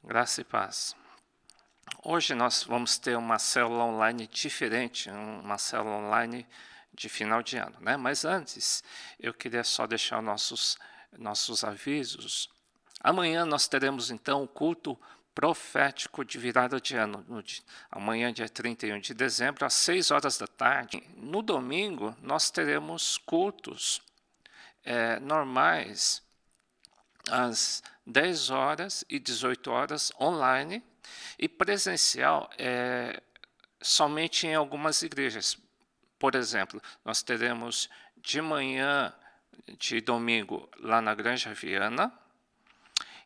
Graça e paz. Hoje nós vamos ter uma célula online diferente, uma célula online de final de ano, né? Mas antes, eu queria só deixar nossos avisos. Amanhã nós teremos então o culto profético de virada de ano, amanhã, dia 31 de dezembro, às 6 horas da tarde. No domingo, nós teremos cultos normais, às 10 horas e 18 horas, online, e presencial somente em algumas igrejas. Por exemplo, nós teremos de manhã de domingo lá na Granja Viana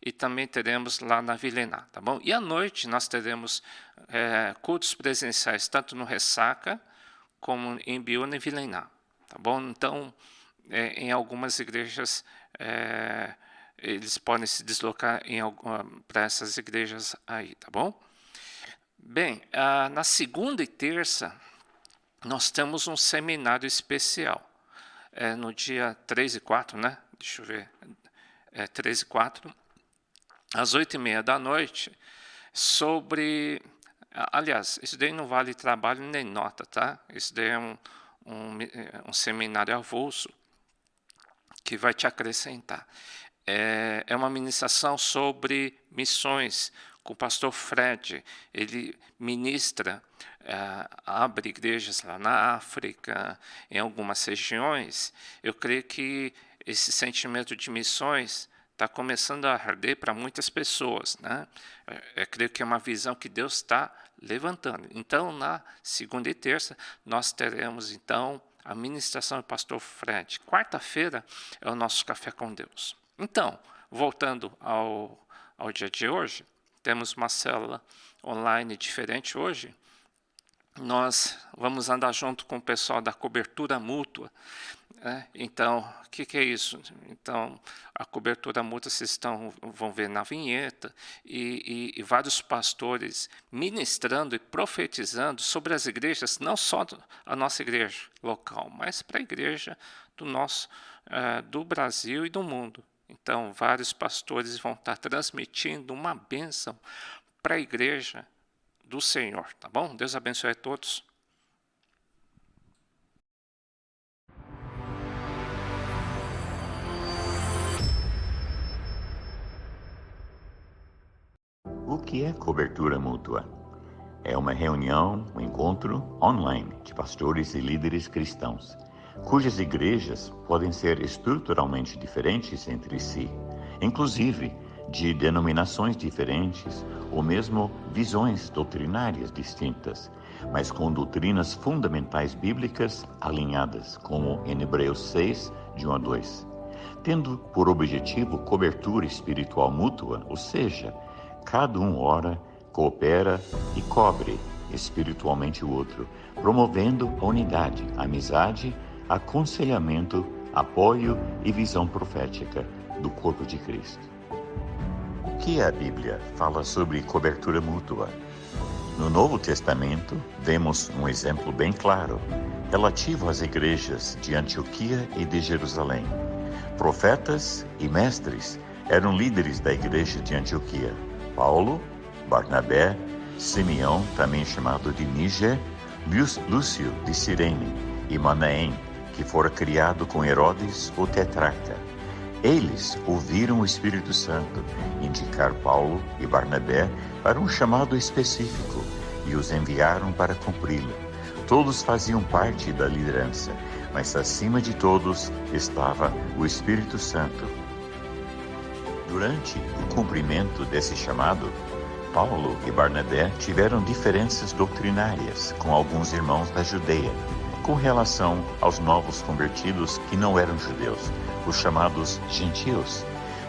e também teremos lá na Vila Iná, tá bom? E à noite nós teremos cultos presenciais tanto no Ressaca como em Biúna e Vila Iná, tá bom? Então, em algumas igrejas eles podem se deslocar para essas igrejas aí, tá bom? Bem, na segunda e terça nós temos um seminário especial, no dia 3 e 4, né? Deixa eu ver, 3 e 4, às 8h30 da noite, sobre... Aliás, isso daí não vale trabalho nem nota, tá? Isso daí é um seminário avulso que vai te acrescentar. É uma ministração sobre missões com o pastor Fred. Ele ministra, abre igrejas lá na África, em algumas regiões. Eu creio que esse sentimento de missões está começando a arder para muitas pessoas, né? Eu creio que é uma visão que Deus está levantando. Então, na segunda e terça, nós teremos, então, a ministração do pastor Fred. Quarta-feira é o nosso Café com Deus. Então, voltando ao dia de hoje, temos uma célula online diferente hoje. Nós vamos andar junto com o pessoal da cobertura mútua. Então, o que é isso? Então, a cobertura mútua vocês vão ver na vinheta, e vários pastores ministrando e profetizando sobre as igrejas, não só a nossa igreja local, mas para a igreja do Brasil e do mundo. Então, vários pastores vão estar transmitindo uma bênção para a igreja do Senhor, tá bom? Deus abençoe a todos. O que é cobertura mútua? É uma reunião, um encontro online de pastores e líderes cristãos, cujas igrejas podem ser estruturalmente diferentes entre si, inclusive de denominações diferentes ou mesmo visões doutrinárias distintas, mas com doutrinas fundamentais bíblicas alinhadas, como em Hebreus 6, de 1 a 2, tendo por objetivo cobertura espiritual mútua, ou seja, cada um ora, coopera e cobre espiritualmente o outro, promovendo unidade, amizade, aconselhamento, apoio e visão profética do corpo de Cristo. O que a Bíblia fala sobre cobertura mútua? No Novo Testamento, vemos um exemplo bem claro, relativo às igrejas de Antioquia e de Jerusalém. Profetas e mestres eram líderes da igreja de Antioquia: Paulo, Barnabé, Simeão, também chamado de Níger, Lúcio de Cirene e Manaém, que fora criado com Herodes, o tetrarca. Eles ouviram o Espírito Santo indicar Paulo e Barnabé para um chamado específico e os enviaram para cumpri-lo. Todos faziam parte da liderança, mas acima de todos estava o Espírito Santo. Durante o cumprimento desse chamado, Paulo e Barnabé tiveram diferenças doutrinárias com alguns irmãos da Judeia, com relação aos novos convertidos que não eram judeus, os chamados gentios.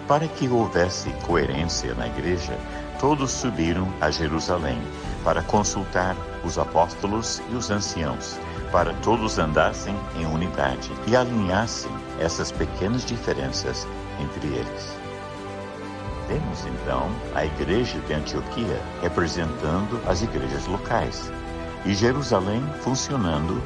Para que houvesse coerência na igreja, todos subiram a Jerusalém para consultar os apóstolos e os anciãos, para todos andassem em unidade e alinhassem essas pequenas diferenças entre eles. Vemos então a igreja de Antioquia representando as igrejas locais e Jerusalém funcionando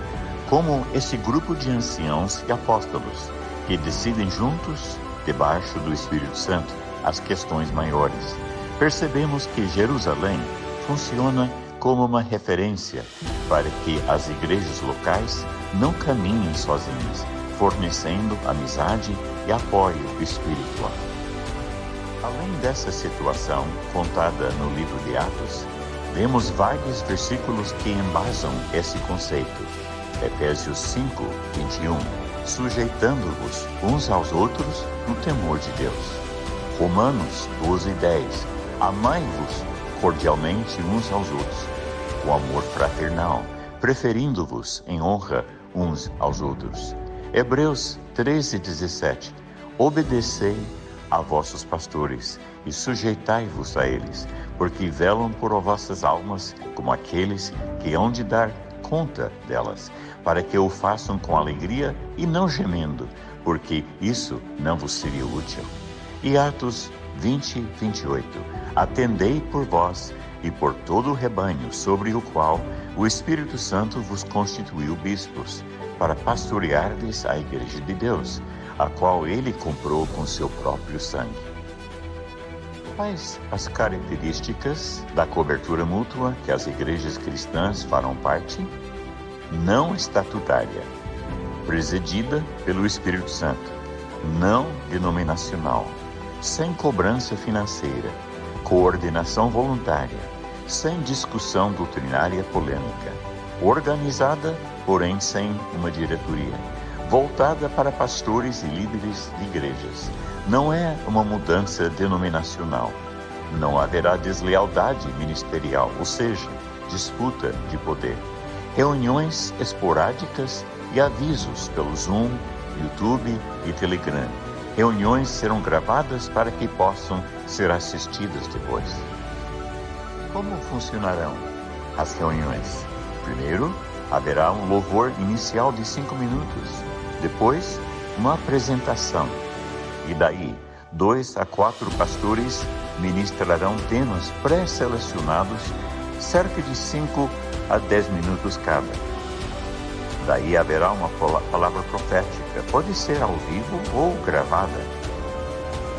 como esse grupo de anciãos e apóstolos que decidem juntos, debaixo do Espírito Santo, as questões maiores. Percebemos que Jerusalém funciona como uma referência para que as igrejas locais não caminhem sozinhas, fornecendo amizade e apoio espiritual. Além dessa situação contada no livro de Atos, vemos vários versículos que embasam esse conceito. Efésios 5, 21, sujeitando-vos uns aos outros no temor de Deus. Romanos 12, 10, amai-vos cordialmente uns aos outros. o amor fraternal, preferindo-vos em honra uns aos outros. Hebreus 13:17. Obedecei a vossos pastores e sujeitai-vos a eles, porque velam por vossas almas como aqueles que hão de dar conta delas, para que o façam com alegria e não gemendo, porque isso não vos seria útil. E Atos 20:28. Atendei por vós e por todo o rebanho sobre o qual o Espírito Santo vos constituiu bispos, para pastoreardes a igreja de Deus, a qual ele comprou com seu próprio sangue. Quais as características da cobertura mútua que as igrejas cristãs farão parte? Não estatutária, presidida pelo Espírito Santo, não denominacional, sem cobrança financeira, coordenação voluntária, sem discussão doutrinária polêmica, organizada, porém sem uma diretoria, voltada para pastores e líderes de igrejas. Não é uma mudança denominacional. Não haverá deslealdade ministerial, ou seja, disputa de poder. Reuniões esporádicas e avisos pelo Zoom, YouTube e Telegram. Reuniões serão gravadas para que possam ser assistidas depois. Como funcionarão as reuniões? Primeiro, haverá um louvor inicial de 5 minutos. Depois, uma apresentação. E daí, 2 a 4 pastores ministrarão temas pré-selecionados, cerca de 5 a 10 minutos cada. Daí haverá uma palavra profética, pode ser ao vivo ou gravada.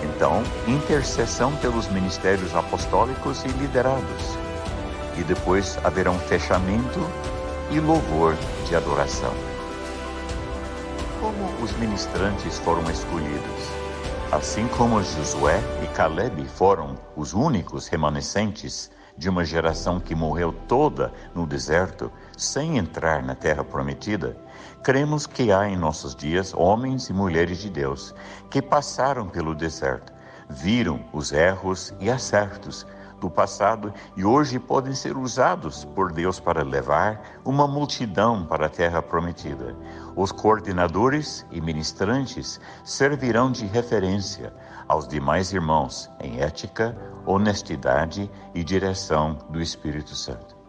Então, intercessão pelos ministérios apostólicos e liderados. E depois haverá um fechamento e louvor de adoração. Como os ministrantes foram escolhidos? Assim como Josué e Caleb foram os únicos remanescentes de uma geração que morreu toda no deserto, sem entrar na terra prometida, cremos que há em nossos dias homens e mulheres de Deus que passaram pelo deserto, viram os erros e acertos do passado e hoje podem ser usados por Deus para levar uma multidão para a terra prometida. Os coordenadores e ministrantes servirão de referência aos demais irmãos em ética, honestidade e direção do Espírito Santo.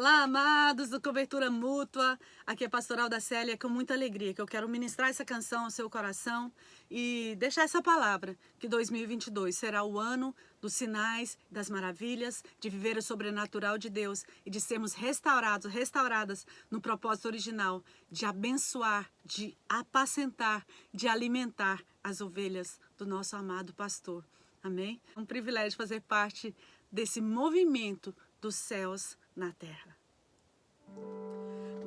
Olá, amados do Cobertura Mútua. Aqui é a Pastoral da Célia, com muita alegria que eu quero ministrar essa canção ao seu coração e deixar essa palavra, que 2022 será o ano dos sinais, das maravilhas, de viver o sobrenatural de Deus e de sermos restauradas no propósito original, de abençoar, de apacentar, de alimentar as ovelhas do nosso amado pastor. Amém? É um privilégio fazer parte desse movimento dos céus na terra.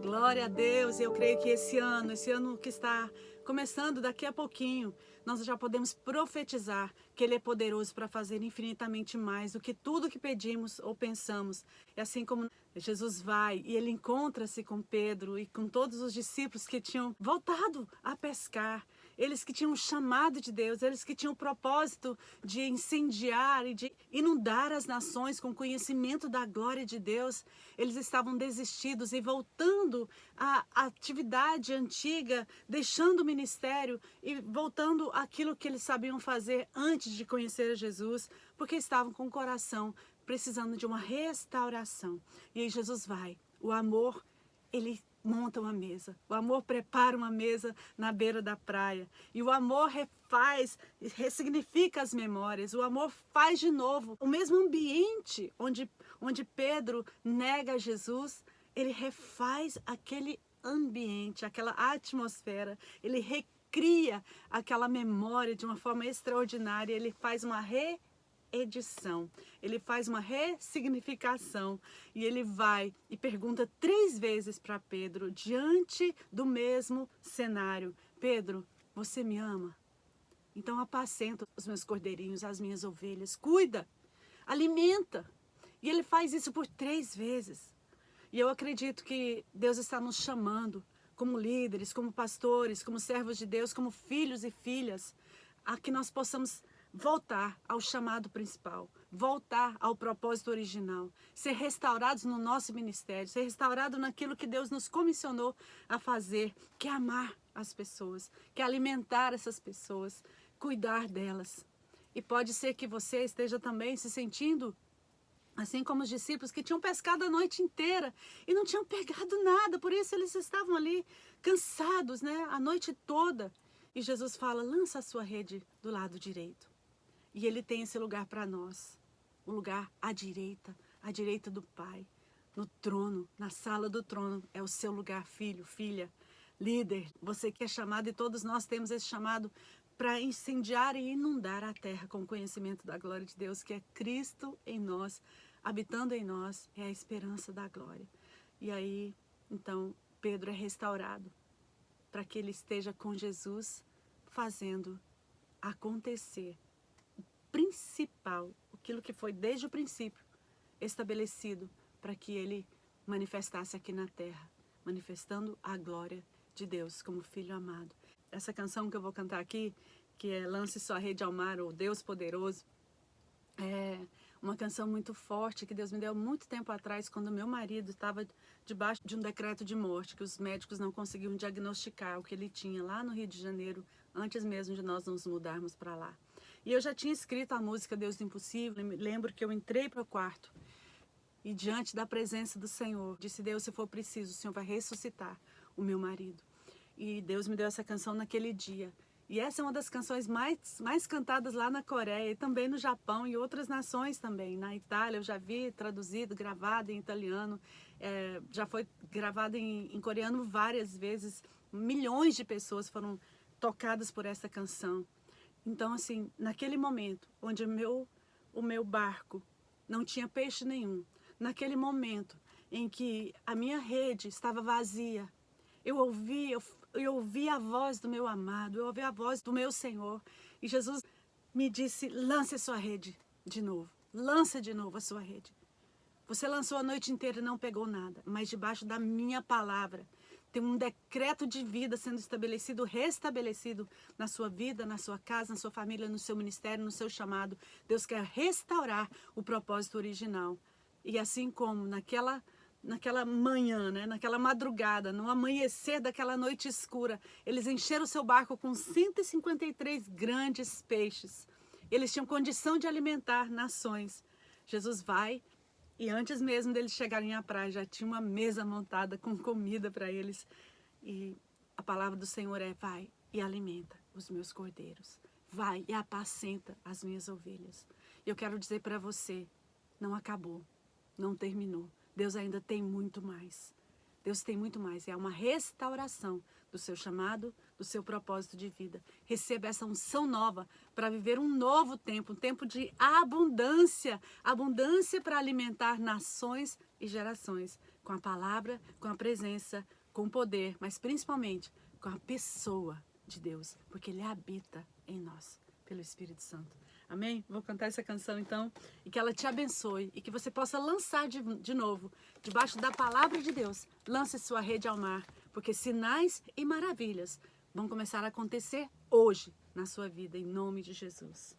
Glória a Deus, e eu creio que esse ano que está começando daqui a pouquinho, nós já podemos profetizar que Ele é poderoso para fazer infinitamente mais do que tudo que pedimos ou pensamos. É assim como Jesus vai e Ele encontra-se com Pedro e com todos os discípulos que tinham voltado a pescar. Eles que tinham o chamado de Deus, eles que tinham o propósito de incendiar e de inundar as nações com conhecimento da glória de Deus, eles estavam desistidos e voltando à atividade antiga, deixando o ministério e voltando àquilo que eles sabiam fazer antes de conhecer Jesus, porque estavam com o coração precisando de uma restauração. E aí Jesus vai, o amor, ele monta uma mesa, o amor prepara uma mesa na beira da praia, e o amor refaz, ressignifica as memórias, o amor faz de novo o mesmo ambiente onde Pedro nega Jesus, ele refaz aquele ambiente, aquela atmosfera, ele recria aquela memória de uma forma extraordinária, ele faz uma reedição, ele faz uma ressignificação e ele vai e pergunta 3 vezes para Pedro, diante do mesmo cenário: Pedro, você me ama? Então apacenta os meus cordeirinhos, as minhas ovelhas, cuida, alimenta. E ele faz isso por 3 vezes. E eu acredito que Deus está nos chamando como líderes, como pastores, como servos de Deus, como filhos e filhas, a que nós possamos voltar ao chamado principal, voltar ao propósito original, ser restaurados no nosso ministério, ser restaurado naquilo que Deus nos comissionou a fazer, que é amar as pessoas, que é alimentar essas pessoas, cuidar delas. E pode ser que você esteja também se sentindo assim como os discípulos que tinham pescado a noite inteira e não tinham pegado nada, por isso eles estavam ali cansados, né, a noite toda. E Jesus fala: lança a sua rede do lado direito. E Ele tem esse lugar para nós, o lugar à direita do Pai, no trono, na sala do trono, é o seu lugar, filho, filha, líder, você que é chamado, e todos nós temos esse chamado para incendiar e inundar a terra com o conhecimento da glória de Deus, que é Cristo em nós, habitando em nós, é a esperança da glória. E aí, então, Pedro é restaurado para que ele esteja com Jesus, fazendo acontecer principal, aquilo que foi desde o princípio estabelecido para que ele manifestasse aqui na terra, manifestando a glória de Deus como Filho amado. Essa canção que eu vou cantar aqui, que é Lance Sua Rede ao Mar, ou Deus Poderoso, é uma canção muito forte que Deus me deu muito tempo atrás, quando meu marido estava debaixo de um decreto de morte, que os médicos não conseguiam diagnosticar o que ele tinha lá no Rio de Janeiro, antes mesmo de nós nos mudarmos para lá. E eu já tinha escrito a música Deus do Impossível. Me lembro que eu entrei para o quarto e, diante da presença do Senhor, disse: Deus, se for preciso, o Senhor vai ressuscitar o meu marido. E Deus me deu essa canção naquele dia. E essa é uma das canções mais cantadas lá na Coreia, e também no Japão e outras nações também. Na Itália eu já vi traduzido, gravado em italiano, já foi gravado em coreano várias vezes. Milhões de pessoas foram tocadas por essa canção. Então, assim, naquele momento onde o meu barco não tinha peixe nenhum, naquele momento em que a minha rede estava vazia, eu ouvi a voz do meu amado, eu ouvi a voz do meu Senhor. E Jesus me disse: lance a sua rede de novo, lança de novo a sua rede. Você lançou a noite inteira e não pegou nada, mas debaixo da minha palavra tem um decreto de vida sendo estabelecido, restabelecido na sua vida, na sua casa, na sua família, no seu ministério, no seu chamado. Deus quer restaurar o propósito original. E assim como naquela manhã, né, naquela madrugada, no amanhecer daquela noite escura, eles encheram o seu barco com 153 grandes peixes. Eles tinham condição de alimentar nações. Jesus vai E antes mesmo deles chegarem à praia, já tinha uma mesa montada com comida para eles. E a palavra do Senhor é: vai e alimenta os meus cordeiros. Vai e apacenta as minhas ovelhas. E eu quero dizer para você, não acabou, não terminou. Deus ainda tem muito mais. Deus tem muito mais. É uma restauração do seu chamado, do seu propósito de vida. Receba essa unção nova para viver um novo tempo, um tempo de abundância. Abundância para alimentar nações e gerações. Com a palavra, com a presença, com o poder, mas principalmente com a pessoa de Deus. Porque Ele habita em nós, pelo Espírito Santo. Amém? Vou cantar essa canção então, e que ela te abençoe, e que você possa lançar de novo, debaixo da palavra de Deus, lance sua rede ao mar, porque sinais e maravilhas vão começar a acontecer hoje na sua vida, em nome de Jesus.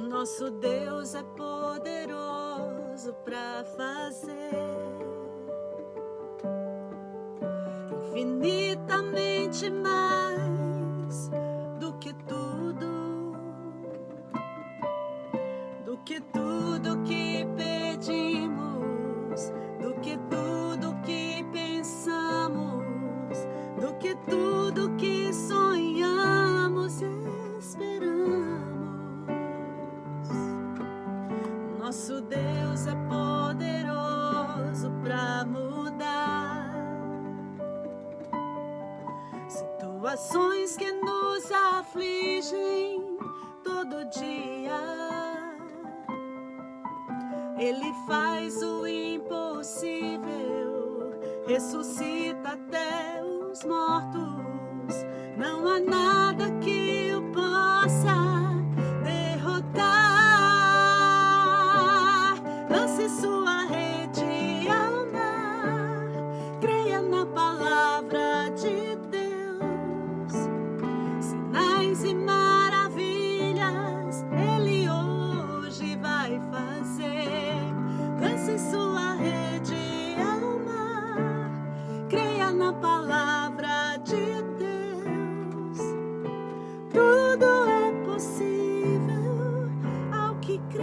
Nosso Deus é poderoso para fazer infinitamente mais do que tudo que pedimos, do que tudo que pensamos, do que tudo que sonhamos e esperamos. Nosso Deus é poderoso para mudar situações que nos afligem todo dia. Ele faz o impossível, ressuscita até os mortos. Não há nada que o possa derrotar. Lance sua rede ao mar, creia na palavra de Deus. Sinais e maravilhas Ele hoje vai fazer. Lance sua rede ao mar, creia na palavra de Deus. Tudo é possível ao que crê.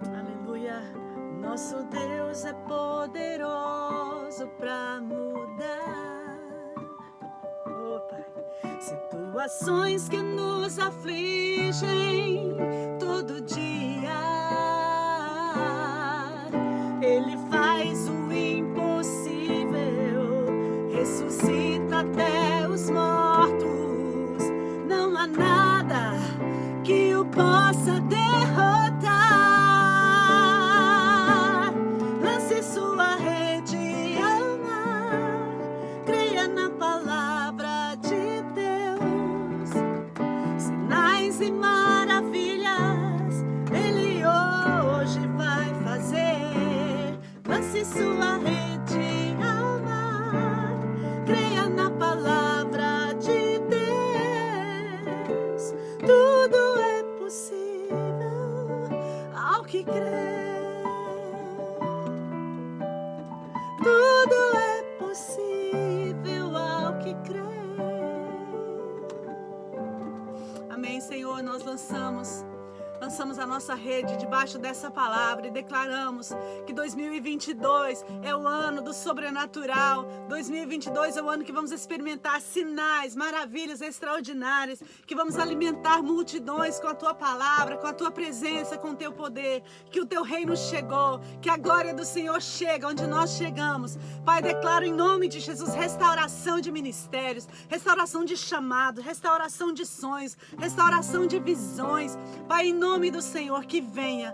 Aleluia. Nosso Deus é poderoso para mudar. Oh, Pai. Situações que nos afligem todo dia. Ele faz o impossível, ressuscita até os mortos. Não há nada que o possa derrotar. Lance sua rede ao mar, creia na palavra de Deus. Sinais e maravilhas Ele hoje vai fazer. Lance sua rede ao mar, creia na palavra de Deus. Tudo é possível ao que crê. Tudo é possível ao que crê. Amém, Senhor, nós lançamos a nossa rede debaixo dessa palavra e declaramos que 2022 é o ano do sobrenatural. 2022 é o ano que vamos experimentar sinais, maravilhas extraordinárias, que vamos alimentar multidões com a tua palavra, com a tua presença, com o teu poder, que o teu reino chegou, que a glória do Senhor chega onde nós chegamos. Pai, declaro em nome de Jesus restauração de ministérios, restauração de chamados, restauração de sonhos, restauração de visões. Pai, em nome do Senhor, que venha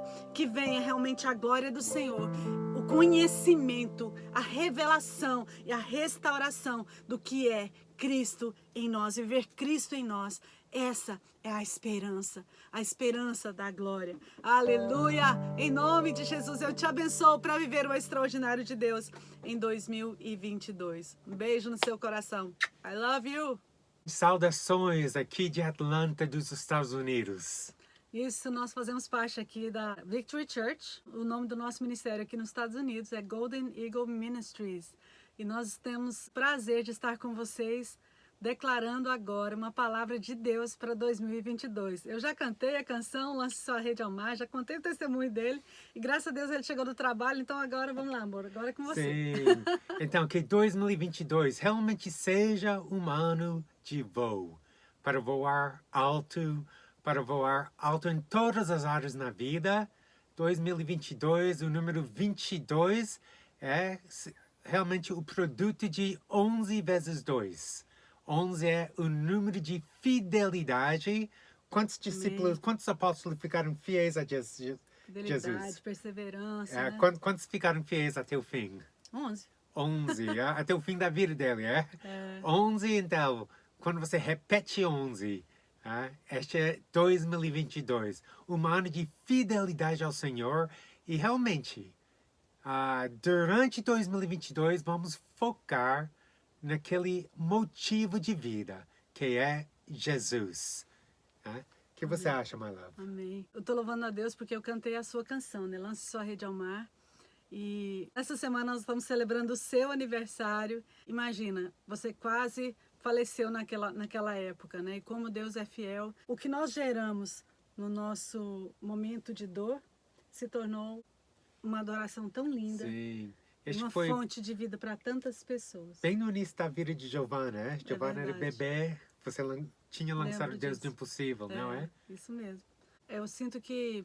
realmente a glória do Senhor, o conhecimento, a revelação e a restauração do que é Cristo em nós, viver Cristo em nós. Essa é a esperança da glória. Aleluia! Em nome de Jesus, eu te abençoo para viver o extraordinário de Deus em 2022. Um beijo no seu coração. I love you! Saudações aqui de Atlanta, dos Estados Unidos. Isso, nós fazemos parte aqui da Victory Church. O nome do nosso ministério aqui nos Estados Unidos é Golden Eagle Ministries. E nós temos prazer de estar com vocês declarando agora uma palavra de Deus para 2022. Eu já cantei a canção Lance Sua Rede ao Mar, já contei o testemunho dele e graças a Deus ele chegou do trabalho, então agora vamos lá, amor, agora é com você. Sim, então que 2022 realmente seja um ano de voo, para voar alto em todas as áreas na vida. 2022, o número 22 é realmente o produto de 11 vezes 2. 11 é o número de fidelidade. Quantos discípulos, quantos apóstolos ficaram fiéis a Jesus? Fidelidade, perseverança, né? Quantos ficaram fiéis até o fim? 11. 11, até o fim da vida dele, 11, então, quando você repete 11, este é 2022, um ano de fidelidade ao Senhor. E realmente, durante 2022, vamos focar naquele motivo de vida, que é Jesus. O que você acha, my love? Amém. Eu estou louvando a Deus porque eu cantei a sua canção, né? Lance Sua Rede ao Mar. E essa semana nós estamos celebrando o seu aniversário. Imagina, você quase faleceu naquela época, né? E como Deus é fiel. O que nós geramos no nosso momento de dor se tornou uma adoração tão linda. Sim. Uma fonte de vida para tantas pessoas. Bem no início da vida de Giovanna, né? Giovanna era bebê, você tinha lançado Deus do Impossível, não é? Isso mesmo. Eu sinto que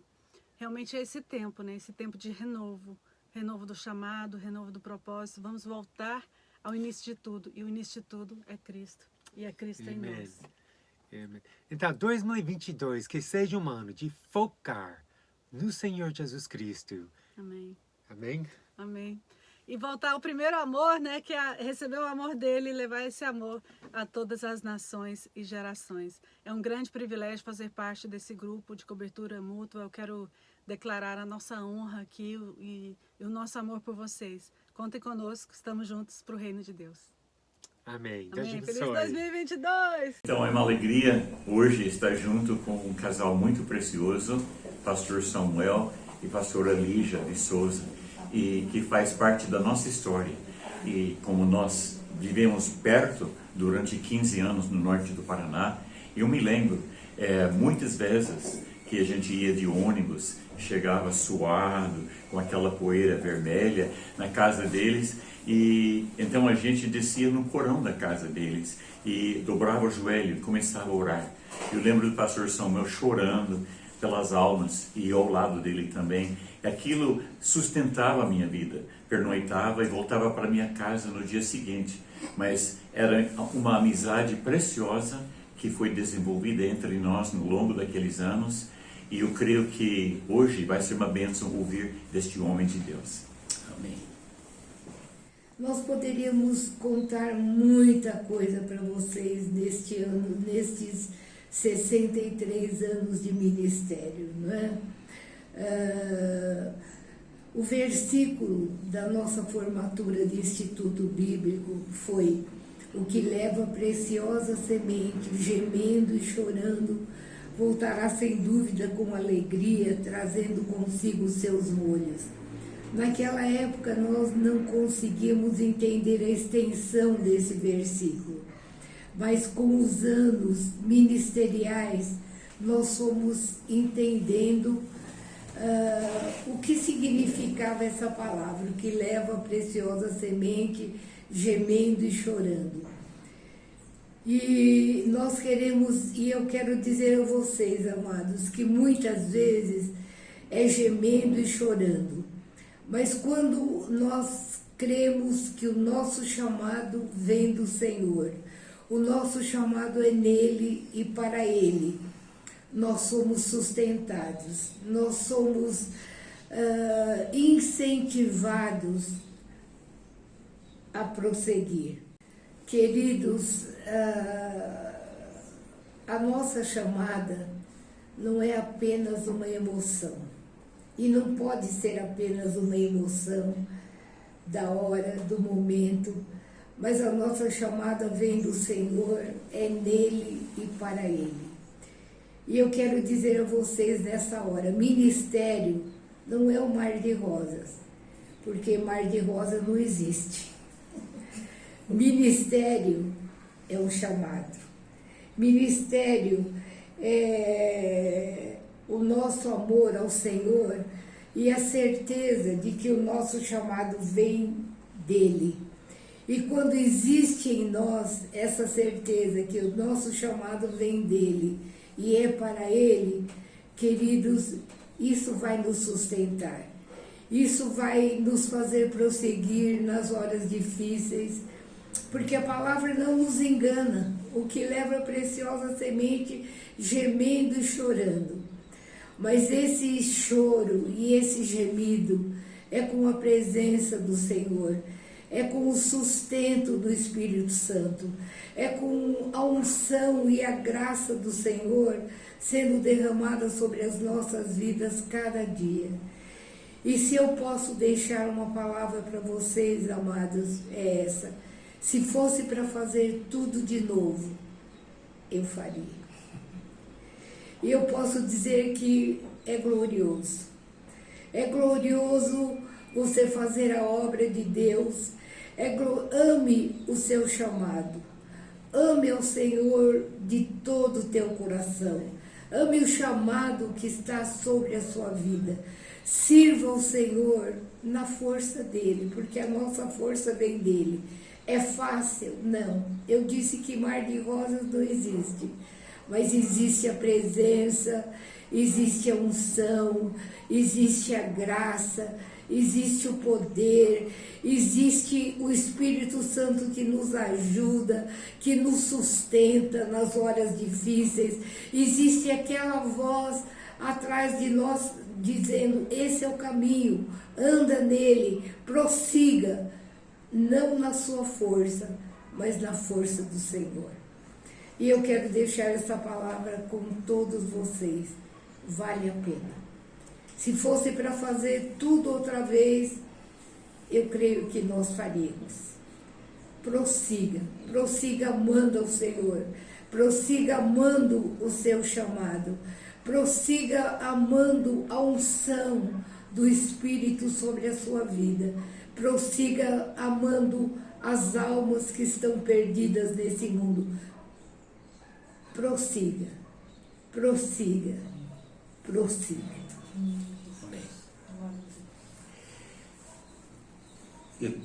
realmente é esse tempo, né? Esse tempo de renovo. Renovo do chamado, renovo do propósito. Vamos voltar ao início de tudo. E o início de tudo é Cristo. E é Cristo em nós. Amen. Então, 2022, que seja um ano de focar no Senhor Jesus Cristo. Amém. Amém? Amém. E voltar ao primeiro amor, né? Que é receber o amor dele e levar esse amor a todas as nações e gerações. É um grande privilégio fazer parte desse grupo de cobertura mútua. Eu quero declarar a nossa honra aqui e o nosso amor por vocês. Contem conosco, estamos juntos para o reino de Deus. Amém. Amém. Feliz 2022! Então é uma alegria hoje estar junto com um casal muito precioso, pastor Samuel e pastora Lígia de Souza, e que faz parte da nossa história. E como nós vivemos perto durante 15 anos no norte do Paraná, eu me lembro muitas vezes que a gente ia de ônibus, chegava suado, com aquela poeira vermelha na casa deles, e então a gente descia no porão da casa deles e dobrava o joelho e começava a orar. Eu lembro do pastor Samuel chorando pelas almas e eu ao lado dele também. Aquilo sustentava a minha vida. Pernoitava e voltava para minha casa no dia seguinte. Mas era uma amizade preciosa que foi desenvolvida entre nós no longo daqueles anos. E eu creio que hoje vai ser uma bênção ouvir deste homem de Deus. Amém. Nós poderíamos contar muita coisa para vocês neste ano, nestes 63 anos de ministério, não é? O versículo da nossa formatura de Instituto Bíblico foi: o que leva a preciosa semente, gemendo e chorando, voltará sem dúvida com alegria, trazendo consigo os seus molhos. Naquela época nós não conseguíamos entender a extensão desse versículo, mas com os anos ministeriais nós fomos entendendo o que significava essa palavra, que leva a preciosa semente, gemendo e chorando. E nós queremos, e eu quero dizer a vocês, amados, que muitas vezes é gemendo e chorando, mas quando nós cremos que o nosso chamado vem do Senhor, o nosso chamado é nele e para ele, nós somos sustentados, nós somos incentivados a prosseguir. Queridos, a nossa chamada não é apenas uma emoção, e não pode ser apenas uma emoção da hora, do momento, mas a nossa chamada vem do Senhor, é nele e para ele. E eu quero dizer a vocês nessa hora, ministério não é o mar de rosas, porque mar de rosas não existe. Ministério é um chamado. Ministério é o nosso amor ao Senhor e a certeza de que o nosso chamado vem dele. E quando existe em nós essa certeza que o nosso chamado vem dele e é para ele, queridos, isso vai nos sustentar. Isso vai nos fazer prosseguir nas horas difíceis, porque a palavra não nos engana. O que leva a preciosa semente gemendo e chorando. Mas esse choro e esse gemido é com a presença do Senhor, é com o sustento do Espírito Santo, é com a unção e a graça do Senhor sendo derramada sobre as nossas vidas cada dia. E se eu posso deixar uma palavra para vocês, amados, é essa: se fosse para fazer tudo de novo, eu faria. E eu posso dizer que é glorioso. É glorioso você fazer a obra de Deus. Ame o seu chamado. Ame ao Senhor de todo o teu coração. Ame o chamado que está sobre a sua vida. Sirva ao Senhor na força dele, porque a nossa força vem dele. É fácil? Não. Eu disse que mar de rosas não existe. Mas existe a presença, existe a unção, existe a graça, existe o poder, existe o Espírito Santo que nos ajuda, que nos sustenta nas horas difíceis. Existe aquela voz atrás de nós dizendo: esse é o caminho, anda nele, prossiga, não na sua força, mas na força do Senhor. E eu quero deixar essa palavra com todos vocês. Vale a pena. Se fosse para fazer tudo outra vez, eu creio que nós faríamos. Prossiga, prossiga amando ao Senhor, prossiga amando o seu chamado, prossiga amando a unção do Espírito sobre a sua vida, prossiga amando as almas que estão perdidas nesse mundo. Prossiga, prossiga, prossiga. Amém.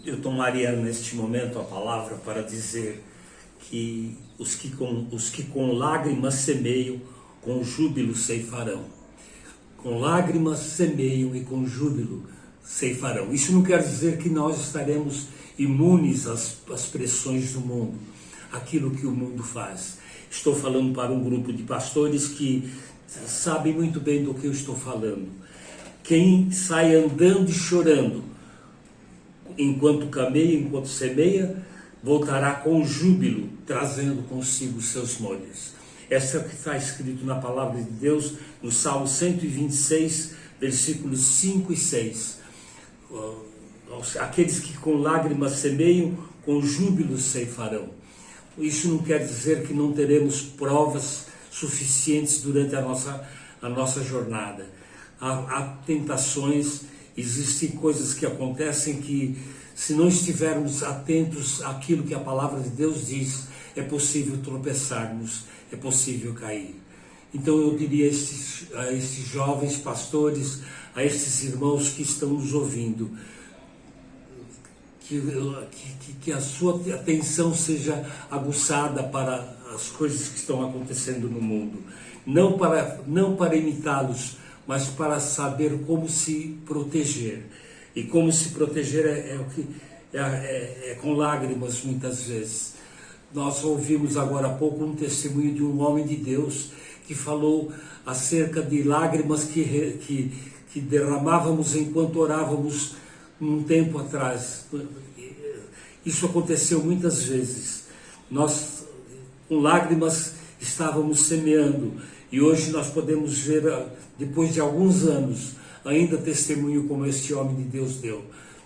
Eu tomaria neste momento a palavra para dizer que os que com lágrimas semeiam, com júbilo ceifarão. Com lágrimas semeiam e com júbilo ceifarão. Isso não quer dizer que nós estaremos imunes às pressões do mundo, aquilo que o mundo faz. Estou falando para um grupo de pastores que sabem muito bem do que eu estou falando. Quem sai andando e chorando enquanto cameia, enquanto semeia, voltará com júbilo, trazendo consigo seus molhos. Essa é o que está escrito na palavra de Deus, no Salmo 126, versículos 5 e 6. Aqueles que com lágrimas semeiam, com júbilo ceifarão. Isso não quer dizer que não teremos provas suficientes durante a nossa jornada. Há tentações, existem coisas que acontecem que, se não estivermos atentos àquilo que a palavra de Deus diz, é possível tropeçarmos, é possível cair. Então eu diria a estes jovens pastores, a estes irmãos que estão nos ouvindo, que a sua atenção seja aguçada para as coisas que estão acontecendo no mundo. Não para imitá-los, mas para saber como se proteger. E como se proteger é com lágrimas muitas vezes. Nós ouvimos agora há pouco um testemunho de um homem de Deus que falou acerca de lágrimas que derramávamos enquanto orávamos um tempo atrás. Isso aconteceu muitas vezes. Nós, com lágrimas, estávamos semeando, e hoje nós podemos ver, depois de alguns anos, ainda testemunho como este homem de Deus deu.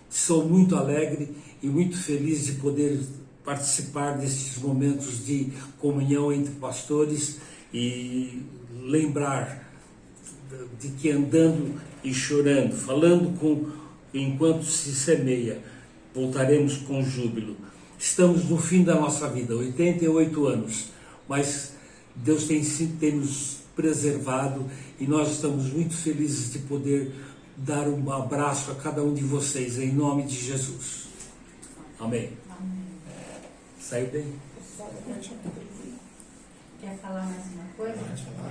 Sou muito alegre e muito feliz de poder participar destes momentos de comunhão entre pastores e lembrar de que andando e chorando, falando enquanto se semeia, voltaremos com júbilo. Estamos no fim da nossa vida, 88 anos, mas Deus tem nos preservado e nós estamos muito felizes de poder dar um abraço a cada um de vocês, em nome de Jesus. Amém. Saiu bem? Quer falar mais uma coisa?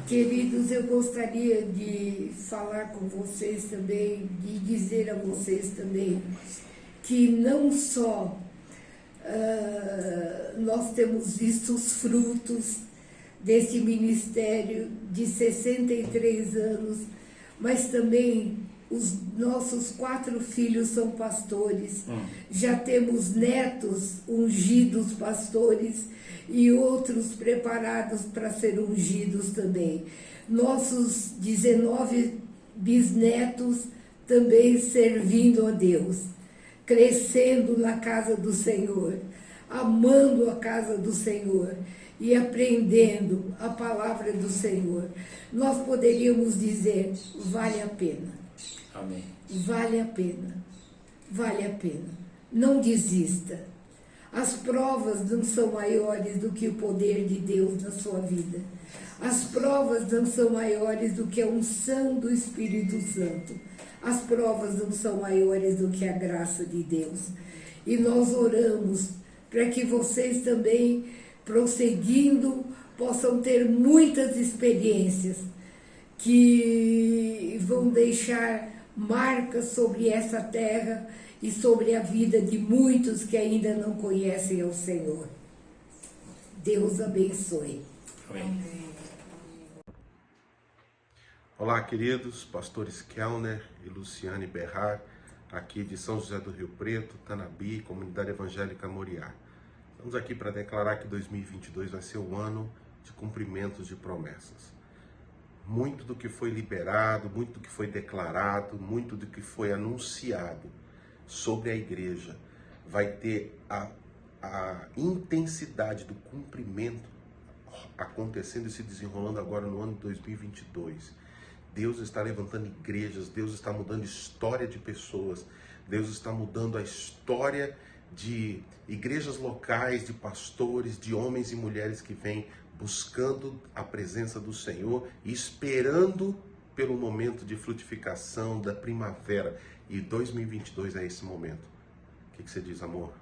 Queridos, eu gostaria de falar com vocês também, de dizer a vocês também, que não só nós temos visto os frutos desse ministério de 63 anos, mas também os nossos 4 filhos são pastores, já temos netos ungidos pastores e outros preparados para ser ungidos também. Nossos 19 bisnetos também servindo a Deus, crescendo na casa do Senhor, amando a casa do Senhor e aprendendo a palavra do Senhor. Nós poderíamos dizer, vale a pena. Amém. Vale a pena, vale a pena. Não desista. As provas não são maiores do que o poder de Deus na sua vida. As provas não são maiores do que a unção do Espírito Santo. As provas não são maiores do que a graça de Deus. E nós oramos para que vocês também, prosseguindo, possam ter muitas experiências que vão deixar marcas sobre essa terra e sobre a vida de muitos que ainda não conhecem ao Senhor. Deus abençoe. Amém. Olá, queridos, pastores Kellner e Luciane Berrar, aqui de São José do Rio Preto, Tanabi, Comunidade Evangélica Moriá. Estamos aqui para declarar que 2022 vai ser o ano de cumprimentos de promessas. Muito do que foi liberado, muito do que foi declarado, muito do que foi anunciado sobre a igreja vai ter a intensidade do cumprimento acontecendo e se desenrolando agora no ano de 2022. Deus está levantando igrejas, Deus está mudando a história de pessoas, Deus está mudando a história de igrejas locais, de pastores, de homens e mulheres que vêm buscando a presença do Senhor e esperando pelo momento de frutificação da primavera. E 2022 é esse momento. O que você diz, amor?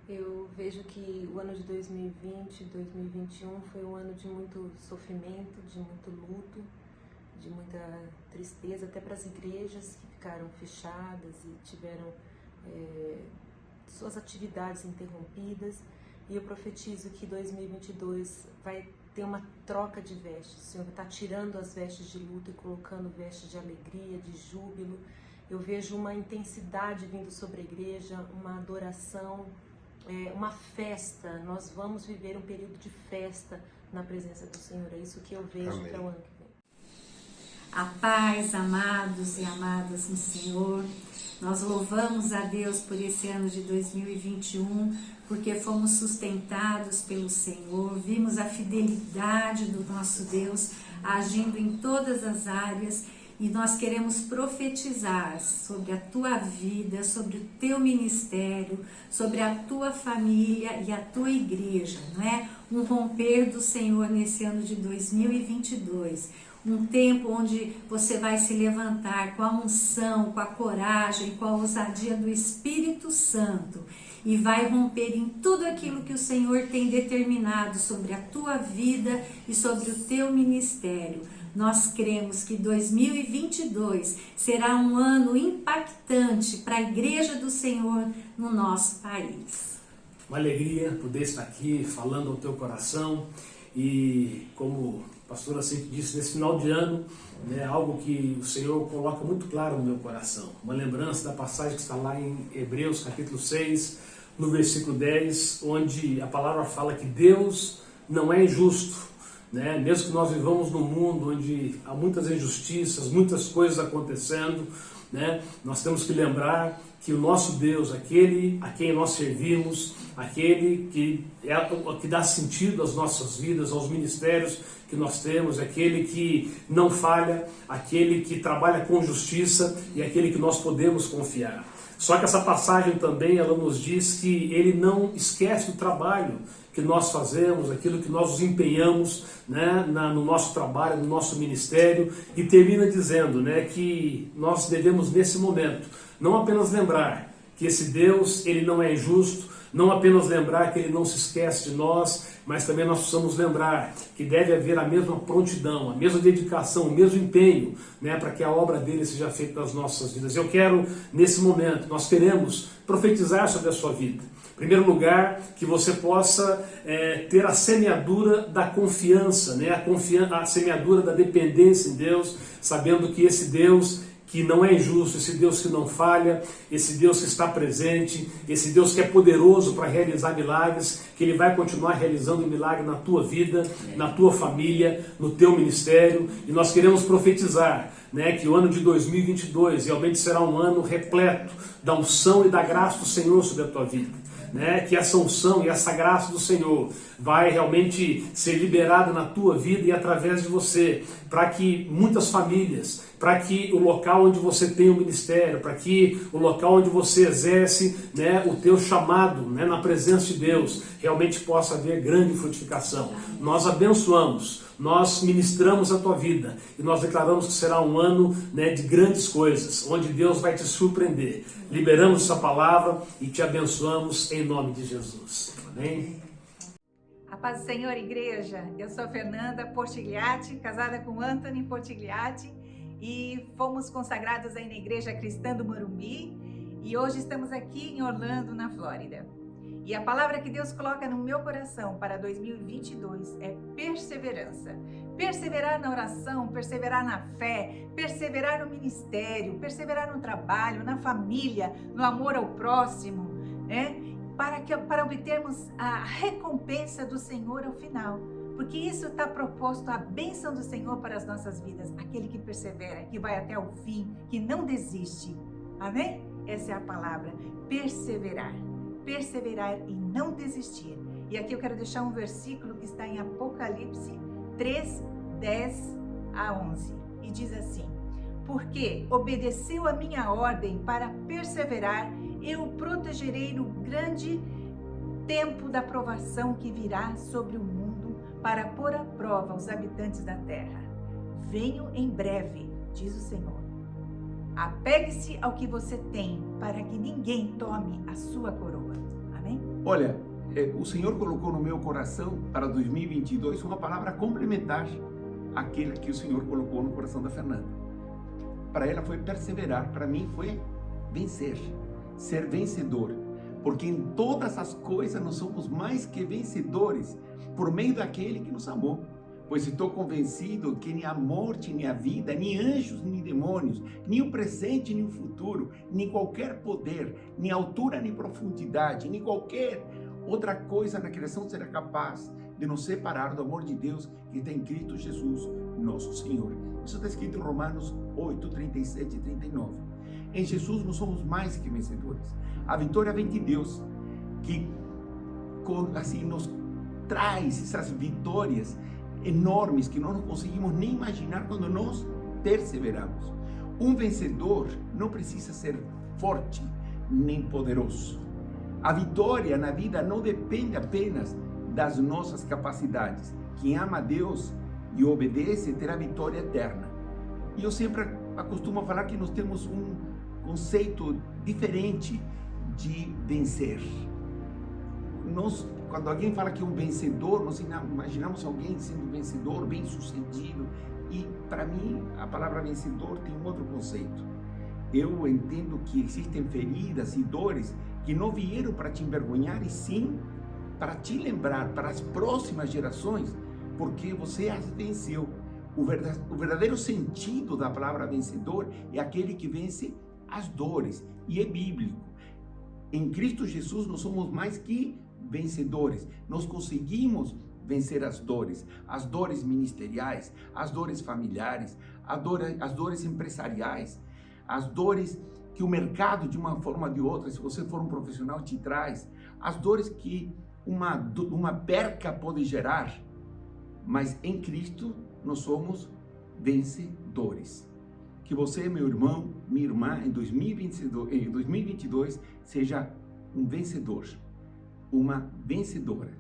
Eu vejo que o ano de 2020, 2021 foi um ano de muito sofrimento, de muito luto, de muita tristeza, até para as igrejas que ficaram fechadas e tiveram suas atividades interrompidas. E eu profetizo que 2022 vai ter uma troca de vestes. O Senhor está tirando as vestes de luto e colocando vestes de alegria, de júbilo. Eu vejo uma intensidade vindo sobre a igreja, uma adoração, uma festa. Nós vamos viver um período de festa na presença do Senhor. É isso que eu vejo para o ano que vem. A paz, amados e amadas no Senhor. Nós louvamos a Deus por esse ano de 2021, porque fomos sustentados pelo Senhor, vimos a fidelidade do nosso Deus agindo em todas as áreas e nós queremos profetizar sobre a tua vida, sobre o teu ministério, sobre a tua família e a tua igreja, não é? Um romper do Senhor nesse ano de 2022. Um tempo onde você vai se levantar com a unção, com a coragem, com a ousadia do Espírito Santo e vai romper em tudo aquilo que o Senhor tem determinado sobre a tua vida e sobre o teu ministério. Nós cremos que 2022 será um ano impactante para a Igreja do Senhor no nosso país. Uma alegria poder estar aqui falando ao teu coração e como a pastora sempre disse, nesse final de ano, algo que o Senhor coloca muito claro no meu coração. Uma lembrança da passagem que está lá em Hebreus capítulo 6, no versículo 10, onde a palavra fala que Deus não é injusto, mesmo que nós vivamos num mundo onde há muitas injustiças, muitas coisas acontecendo, nós temos que lembrar que o nosso Deus, aquele a quem nós servimos, aquele que dá sentido às nossas vidas, aos ministérios que nós temos, aquele que não falha, aquele que trabalha com justiça e aquele que nós podemos confiar. Só que essa passagem também, ela nos diz que ele não esquece o trabalho que nós fazemos, aquilo que nós nos empenhamos, né, no nosso trabalho, no nosso ministério, e termina dizendo, né, que nós devemos nesse momento não apenas lembrar que esse Deus, ele não é injusto, não apenas lembrar que ele não se esquece de nós, mas também nós precisamos lembrar que deve haver a mesma prontidão, a mesma dedicação, o mesmo empenho, né, para que a obra dele seja feita nas nossas vidas. Eu quero, nesse momento, nós queremos profetizar sobre a sua vida. Em primeiro lugar, que você possa ter a semeadura da confiança, né, a semeadura da dependência em Deus, sabendo que esse Deus que não é injusto, esse Deus que não falha, esse Deus que está presente, esse Deus que é poderoso para realizar milagres, que Ele vai continuar realizando milagre na tua vida, na tua família, no teu ministério. E nós queremos profetizar, né, que o ano de 2022 realmente será um ano repleto da unção e da graça do Senhor sobre a tua vida. Né, que essa unção e essa graça do Senhor vai realmente ser liberada na tua vida e através de você, para que muitas famílias, para que o local onde você tem o ministério, para que o local onde você exerce, né, o teu chamado, né, na presença de Deus, realmente possa haver grande frutificação. Nós abençoamos, nós ministramos a tua vida e nós declaramos que será um ano, né, de grandes coisas, onde Deus vai te surpreender. Liberamos essa palavra e te abençoamos em nome de Jesus. Amém? A paz do Senhor, igreja. Eu sou Fernanda Portigliatti, casada com Anthony Portigliatti, e fomos consagrados aí na Igreja Cristã do Morumbi, e hoje estamos aqui em Orlando, na Flórida. E a palavra que Deus coloca no meu coração para 2022 é perseverança. Perseverar na oração, perseverar na fé, perseverar no ministério, perseverar no trabalho, na família, no amor ao próximo, né? Para obtermos a recompensa do Senhor ao final. Porque isso está proposto, a bênção do Senhor para as nossas vidas. Aquele que persevera, que vai até o fim, que não desiste. Amém? Essa é a palavra, perseverar. Perseverar e não desistir. E aqui eu quero deixar um versículo que está em Apocalipse 3, 10 a 11. E diz assim: porque obedeceu a minha ordem para perseverar, eu o protegerei no grande tempo da provação que virá sobre o mundo para pôr à prova os habitantes da terra. Venho em breve, diz o Senhor. Apegue-se ao que você tem, para que ninguém tome a sua coroa. Amém? Olha, o Senhor colocou no meu coração para 2022 uma palavra complementar àquela que o Senhor colocou no coração da Fernanda. Para ela foi perseverar, para mim foi vencer, ser vencedor. Porque em todas as coisas nós somos mais que vencedores por meio daquele que nos amou. Pois estou convencido que nem a morte, nem a vida, nem anjos, nem demônios, nem o presente, nem o futuro, nem qualquer poder, nem altura, nem profundidade, nem qualquer outra coisa na criação será capaz de nos separar do amor de Deus que está em Cristo Jesus, nosso Senhor. Isso está escrito em Romanos 8, 37 e 39. Em Jesus nós somos mais que vencedores. A vitória vem de Deus, que assim nos traz essas vitórias enormes que nós não conseguimos nem imaginar quando nós perseveramos. Um vencedor não precisa ser forte nem poderoso. A vitória na vida não depende apenas das nossas capacidades. Quem ama a Deus e obedece terá vitória eterna. E eu sempre costumo falar que nós temos um conceito diferente de vencer. Quando alguém fala que é um vencedor, nós imaginamos alguém sendo vencedor, bem-sucedido. E para mim, a palavra vencedor tem um outro conceito. Eu entendo que existem feridas e dores que não vieram para te envergonhar, e sim para te lembrar para as próximas gerações, porque você as venceu. O verdadeiro sentido da palavra vencedor é aquele que vence as dores, e é bíblico. Em Cristo Jesus nós somos mais que vencedores. Nós conseguimos vencer as dores ministeriais, as dores familiares, as dores empresariais, as dores que o mercado, de uma forma ou de outra, se você for um profissional, te traz, as dores que uma perca pode gerar, mas em Cristo nós somos vencedores. Que você, meu irmão, minha irmã, em 2022 seja um vencedor, uma vencedora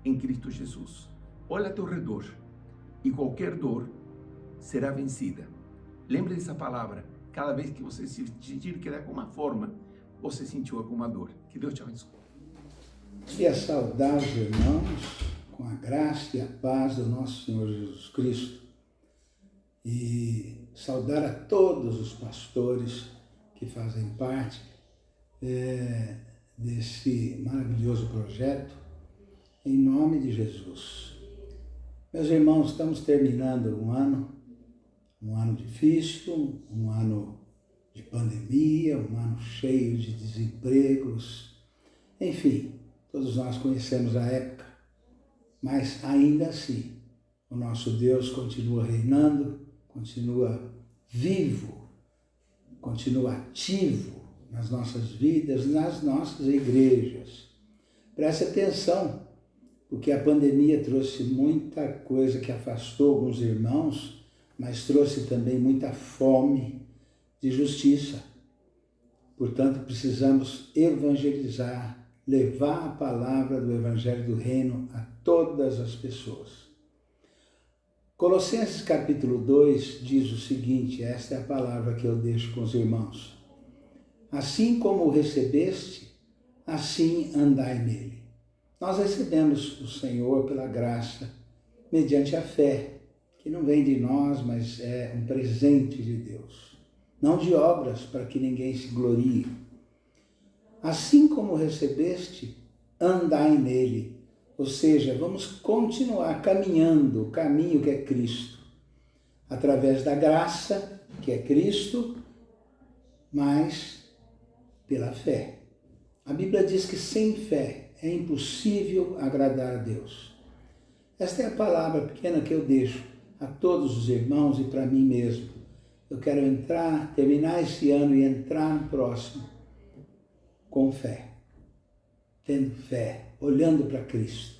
em Cristo Jesus. Olha ao teu redor e qualquer dor será vencida. Lembre dessa palavra. Cada vez que você se sentir que de alguma forma você sentiu alguma dor. Que Deus te abençoe. Queria saudar os irmãos com a graça e a paz do nosso Senhor Jesus Cristo e saudar a todos os pastores que fazem parte desse maravilhoso projeto, em nome de Jesus. Meus irmãos, estamos terminando um ano difícil, um ano de pandemia, um ano cheio de desempregos, enfim, todos nós conhecemos a época, mas ainda assim, o nosso Deus continua reinando, continua vivo, continua ativo nas nossas vidas, nas nossas igrejas. Preste atenção, porque a pandemia trouxe muita coisa que afastou alguns irmãos, mas trouxe também muita fome de justiça. Portanto, precisamos evangelizar, levar a palavra do Evangelho do Reino a todas as pessoas. Colossenses capítulo 2 diz o seguinte, esta é a palavra que eu deixo com os irmãos. Assim como o recebeste, assim andai nele. Nós recebemos o Senhor pela graça, mediante a fé, que não vem de nós, mas é um presente de Deus. Não de obras, para que ninguém se glorie. Assim como recebeste, andai nele. Ou seja, vamos continuar caminhando o caminho que é Cristo. Através da graça, que é Cristo, mas pela fé. A Bíblia diz que sem fé é impossível agradar a Deus. Esta é a palavra pequena que eu deixo a todos os irmãos e para mim mesmo. Eu quero terminar esse ano e entrar no próximo com fé, tendo fé, olhando para Cristo,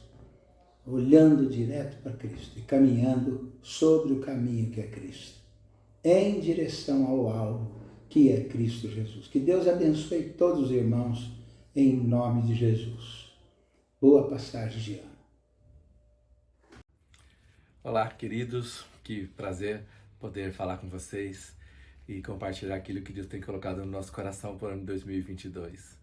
olhando direto para Cristo e caminhando sobre o caminho que é Cristo, em direção ao alvo que é Cristo Jesus. Que Deus abençoe todos os irmãos em nome de Jesus. Boa passagem de ano. Olá, queridos, que prazer poder falar com vocês e compartilhar aquilo que Deus tem colocado no nosso coração para o ano 2022.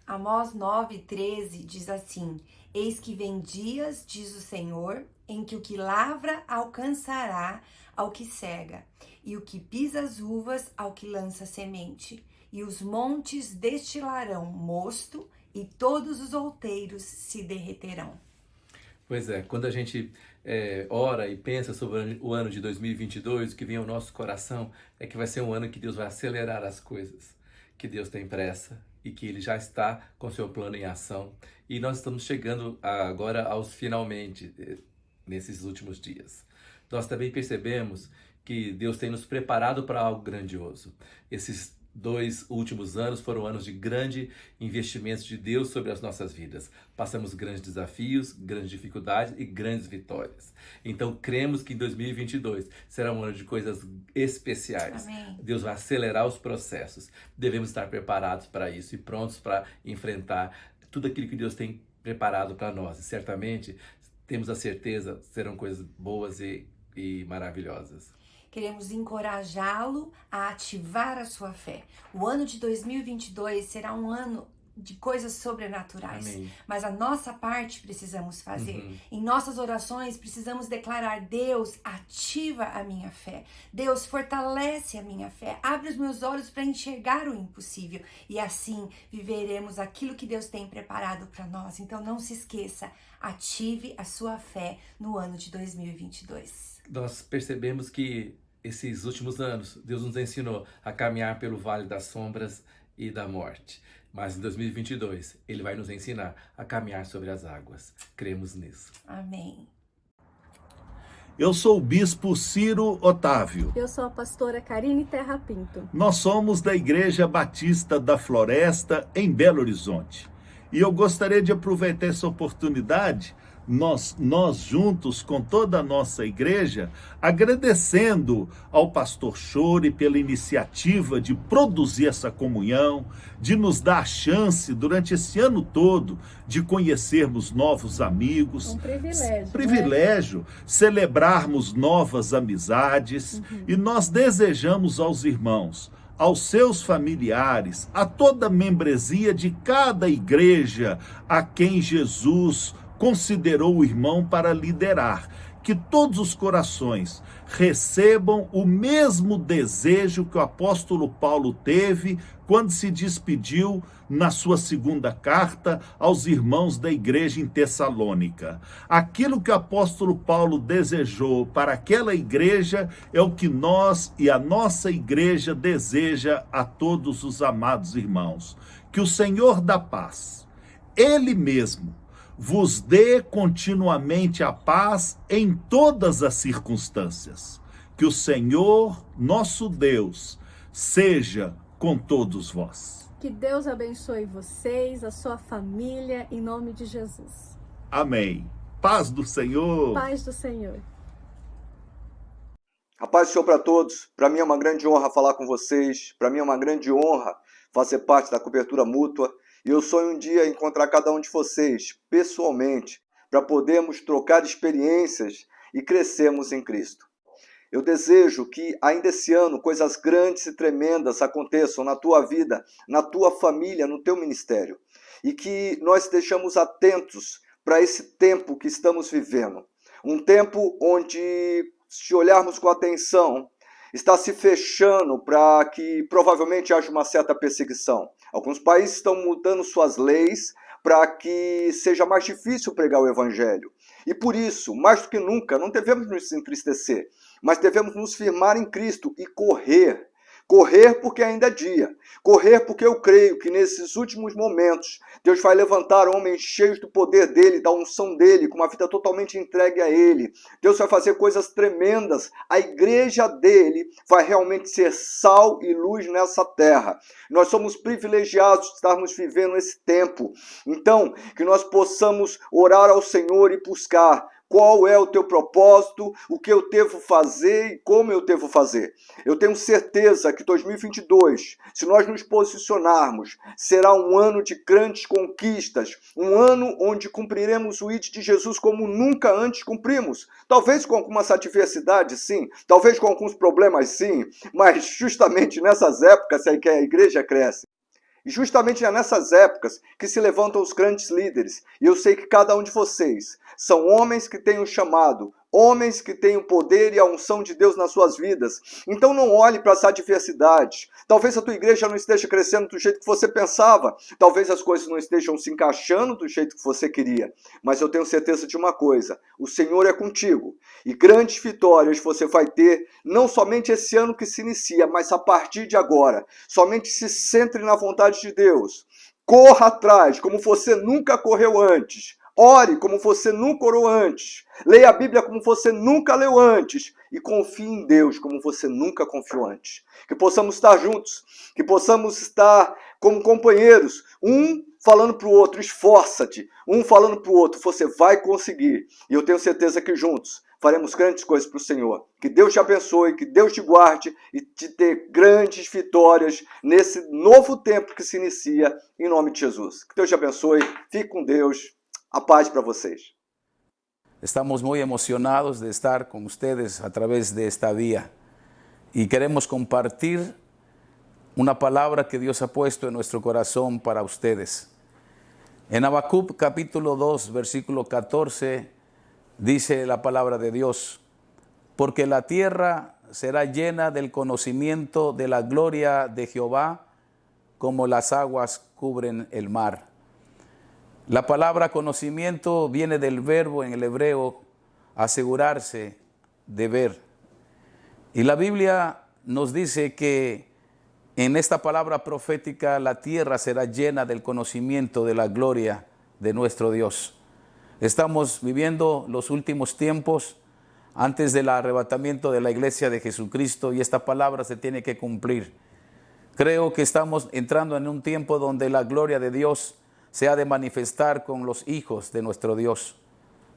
Amós 9:13 diz assim: Eis que vem dias, diz o Senhor, em que o que lavra alcançará ao que cega, e o que pisa as uvas ao que lança semente, e os montes destilarão mosto, e todos os outeiros se derreterão. Pois é, quando a gente ora e pensa sobre o ano de 2022, o que vem ao nosso coração é que vai ser um ano que Deus vai acelerar as coisas, que Deus tem pressa e que Ele já está com seu plano em ação. E nós estamos chegando agora aos finalmente, nesses últimos dias. Nós também percebemos que Deus tem nos preparado para algo grandioso. Esses 2 últimos anos foram anos de grande investimento de Deus sobre as nossas vidas. Passamos grandes desafios, grandes dificuldades e grandes vitórias. Então, cremos que em 2022 será um ano de coisas especiais. Amém. Deus vai acelerar os processos. Devemos estar preparados para isso e prontos para enfrentar tudo aquilo que Deus tem preparado para nós. E certamente, temos a certeza, serão coisas boas e maravilhosas. Queremos encorajá-lo a ativar a sua fé. O ano de 2022 será um ano de coisas sobrenaturais. Amém. Mas a nossa parte precisamos fazer. Em nossas orações precisamos declarar: Deus, ativa a minha fé. Deus, fortalece a minha fé. Abre os meus olhos para enxergar o impossível. E assim viveremos aquilo que Deus tem preparado para nós. Então não se esqueça, ative a sua fé no ano de 2022. Nós percebemos que esses últimos anos, Deus nos ensinou a caminhar pelo vale das sombras e da morte. Mas em 2022, Ele vai nos ensinar a caminhar sobre as águas. Cremos nisso. Amém. Eu sou o bispo Ciro Otávio. Eu sou a pastora Karine Terra Pinto. Nós somos da Igreja Batista da Floresta, em Belo Horizonte. E eu gostaria de aproveitar essa oportunidade, nós juntos com toda a nossa igreja, agradecendo ao pastor Chore pela iniciativa de produzir essa comunhão, de nos dar a chance durante esse ano todo de conhecermos novos amigos. Um privilégio. Privilégio, celebrarmos novas amizades. E nós desejamos aos irmãos, aos seus familiares, a toda a membresia de cada igreja a quem Jesus considerou o irmão para liderar, que todos os corações recebam o mesmo desejo que o apóstolo Paulo teve quando se despediu na sua segunda carta aos irmãos da igreja em Tessalônica. Aquilo que o apóstolo Paulo desejou para aquela igreja é o que nós e a nossa igreja deseja a todos os amados irmãos. Que o Senhor da paz, Ele mesmo, vos dê continuamente a paz em todas as circunstâncias. Que o Senhor, nosso Deus, seja com todos vós. Que Deus abençoe vocês, a sua família, em nome de Jesus. Amém. Paz do Senhor. Paz do Senhor. A paz do Senhor para todos. Para mim é uma grande honra falar com vocês. Para mim é uma grande honra fazer parte da cobertura mútua. E eu sonho um dia encontrar cada um de vocês pessoalmente para podermos trocar experiências e crescermos em Cristo. Eu desejo que ainda esse ano coisas grandes e tremendas aconteçam na tua vida, na tua família, no teu ministério. E que nós estejamos atentos para esse tempo que estamos vivendo. Um tempo onde, se olharmos com atenção, está se fechando para que provavelmente haja uma certa perseguição. Alguns países estão mudando suas leis para que seja mais difícil pregar o evangelho. E por isso, mais do que nunca, não devemos nos entristecer, mas devemos nos firmar em Cristo e correr. Correr porque ainda é dia. Correr porque eu creio que nesses últimos momentos Deus vai levantar homens cheios do poder dele, da unção dele, com uma vida totalmente entregue a ele. Deus vai fazer coisas tremendas. A igreja dele vai realmente ser sal e luz nessa terra. Nós somos privilegiados de estarmos vivendo esse tempo. Então, que nós possamos orar ao Senhor e buscar qual é o teu propósito, o que eu devo fazer e como eu devo fazer. Eu tenho certeza que 2022, se nós nos posicionarmos, será um ano de grandes conquistas, um ano onde cumpriremos o ID de Jesus como nunca antes cumprimos. Talvez com algumas adversidades, sim, talvez com alguns problemas, sim, mas justamente nessas épocas é que a igreja cresce. E justamente é nessas épocas que se levantam os grandes líderes. E eu sei que cada um de vocês são homens que têm o chamado, homens que têm o poder e a unção de Deus nas suas vidas. Então não olhe para essa adversidade. Talvez a tua igreja não esteja crescendo do jeito que você pensava. Talvez as coisas não estejam se encaixando do jeito que você queria. Mas eu tenho certeza de uma coisa. O Senhor é contigo. E grandes vitórias você vai ter, não somente esse ano que se inicia, mas a partir de agora. Somente se centre na vontade de Deus. Corra atrás, como você nunca correu antes. Ore como você nunca orou antes. Leia a Bíblia como você nunca leu antes. E confie em Deus como você nunca confiou antes. Que possamos estar juntos. Que possamos estar como companheiros. Um falando para o outro, esforça-te. Um falando para o outro, você vai conseguir. E eu tenho certeza que juntos faremos grandes coisas para o Senhor. Que Deus te abençoe, que Deus te guarde e te dê grandes vitórias nesse novo tempo que se inicia, em nome de Jesus. Que Deus te abençoe. Fique com Deus. A paz para vocês. Estamos muy emocionados de estar con ustedes a través de esta vía y queremos compartir una palabra que Dios ha puesto en nuestro corazón para ustedes. En Habacuc capítulo 2, versículo 14, dice la palabra de Dios: porque la tierra será llena del conocimiento de la gloria de Jehová, como las aguas cubren el mar. La palabra conocimiento viene del verbo en el hebreo asegurarse de ver. Y la Biblia nos dice que en esta palabra profética la tierra será llena del conocimiento de la gloria de nuestro Dios. Estamos viviendo los últimos tiempos. antes del arrebatamiento de la iglesia de Jesucristo, y esta palabra se tiene que cumplir. Creo que estamos entrando en un tiempo donde la gloria de Dios se ha de manifestar con los hijos de nuestro Dios,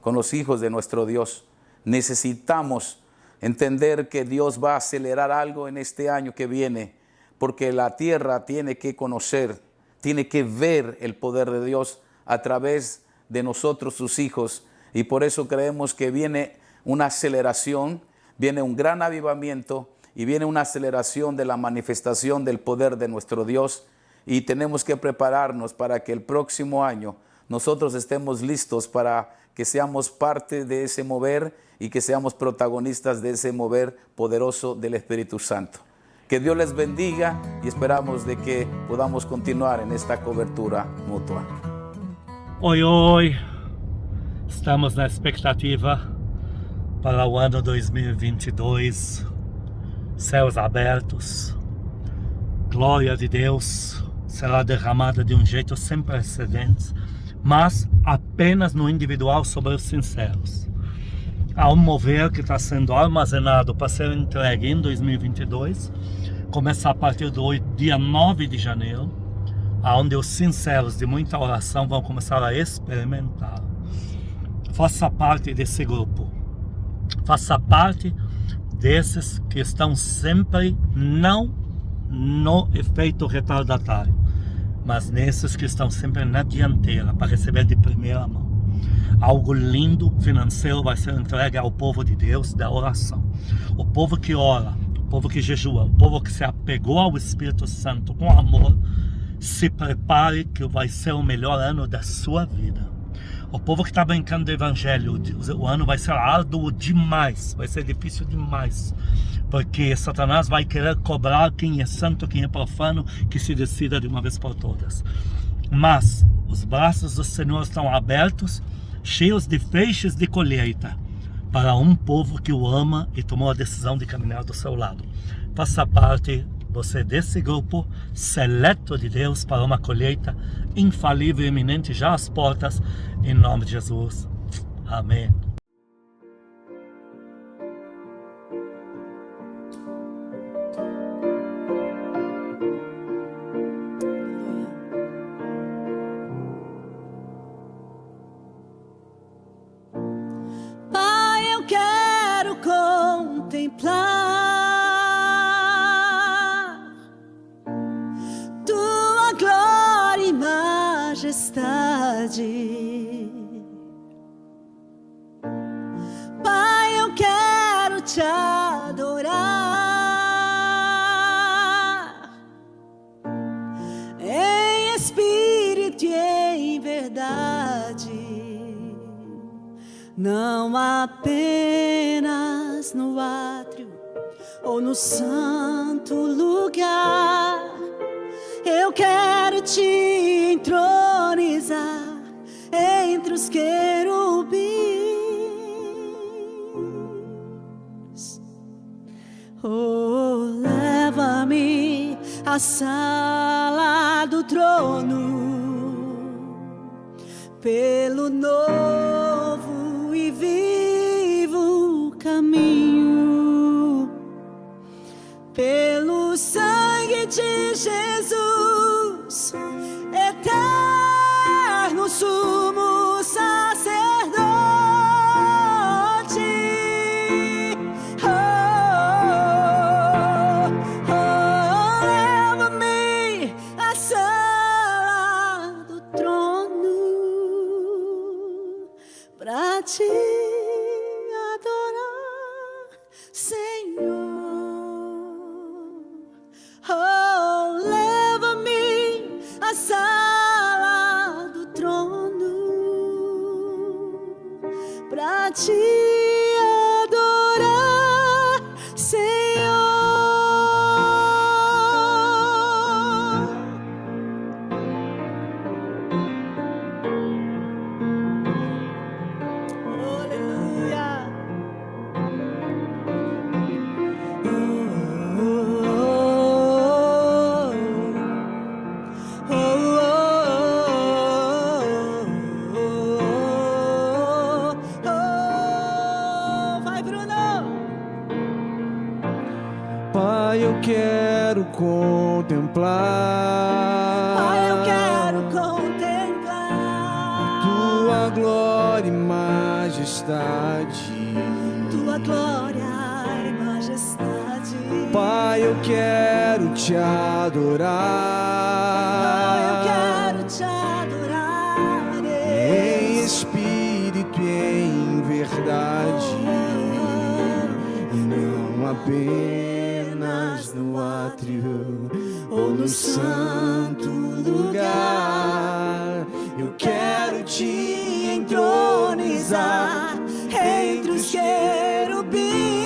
con los hijos de nuestro Dios. Necesitamos entender que Dios va a acelerar algo en este año que viene, porque la tierra tiene que conocer, tiene que ver el poder de Dios a través de nosotros, sus hijos, y por eso creemos que viene una aceleración, viene un gran avivamiento y viene una aceleración de la manifestación del poder de nuestro Dios, y tenemos que prepararnos para que el próximo año nosotros estemos listos para que seamos parte de ese mover y que seamos protagonistas de ese mover poderoso del Espíritu Santo. Que Dios les bendiga y esperamos de que podamos continuar en esta cobertura mutua. Oi, estamos na expectativa para o ano 2022, céus abertos, glória de Deus será derramada de um jeito sem precedentes, mas apenas no individual sobre os sinceros. Há um mover que está sendo armazenado para ser entregue em 2022, começa a partir do dia 9 de janeiro, onde os sinceros de muita oração vão começar a experimentar. Faça parte desse grupo, faça parte desses que estão sempre não no efeito retardatário, mas nesses que estão sempre na dianteira para receber de primeira mão. Algo lindo financeiro vai ser entregue ao povo de Deus da oração. O povo que ora, o povo que jejua, o povo que se apegou ao Espírito Santo com amor, se prepare que vai ser o melhor ano da sua vida. O povo que está brincando do Evangelho, o ano vai ser árduo demais, vai ser difícil demais, porque Satanás vai querer cobrar quem é santo, quem é profano, que se decida de uma vez por todas. Mas os braços do Senhor estão abertos, cheios de feixes de colheita, para um povo que o ama e tomou a decisão de caminhar do seu lado. Faça parte você desse grupo seleto de Deus para uma colheita infalível e iminente já às portas, em nome de Jesus. Amém. Pai, eu quero contemplar tua glória e majestade. Pai, eu quero te adorar em espírito e em verdade, não apenas no átrio ou no santo lugar. Eu quero te entronizar entre os querubins. Oh, leva-me à sala do trono, pelo novo e vivo caminho, pelo sangue de Jesus, eterno sumo sacerdote. Oh, oh, oh, leva-me à sala do trono pra te adorar, Senhor. Oh, leva-me à sala do trono pra te adorar, Senhor. Aleluia. Oh, contemplar. Pai, eu quero contemplar Tua glória e majestade. Tua glória e majestade. Pai, eu quero te adorar. Pai, eu quero te adorar, em espírito e em verdade, e não apenas no átrio ou no santo lugar. Eu quero te entronizar entre os querubins.